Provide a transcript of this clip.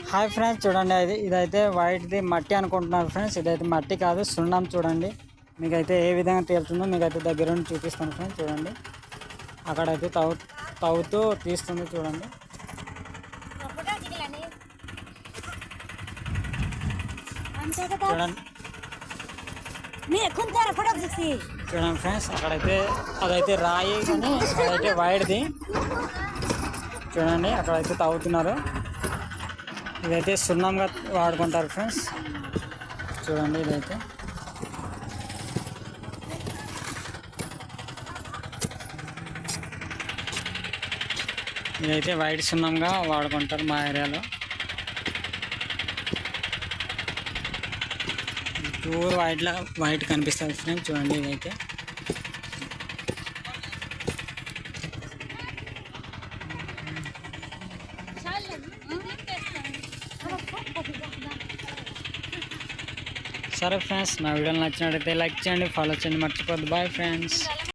Hi friends, చూడండి ఇదైతే వైట్ది మట్టి అనుకుంటున్నారు ఫ్రెండ్స్. ఇదైతే మట్టి కాదు, సున్నం. చూడండి మీకైతే ఏ విధంగా తేలుతుందో మీకైతే దగ్గర నుండి చూపిస్తాను ఫ్రెండ్స్. చూడండి అక్కడైతే తవ్వుతూ తీస్తుంది. చూడండి చూడండి చూడండి ఫ్రెండ్స్, అదైతే రాయి కానీ అదైతే వైట్ది. చూడండి అక్కడైతే తవ్వుతున్నారు. ఇదైతే సున్నంగా వాడుకుంటారు ఫ్రెండ్స్. చూడండి ఇదైతే వైట్ సున్నంగా వాడుకుంటారు మా ఏరియాలో. ప్యూర్ వైట్ కనిపిస్తుంది ఫ్రెండ్స్. చూడండి ఇదైతే సరే ఫ్రెండ్స్, నా వీడియోలు నచ్చినట్టయితే లైక్ చేయండి, ఫాలో చేయండి, మర్చిపోద్దు. Bye friends.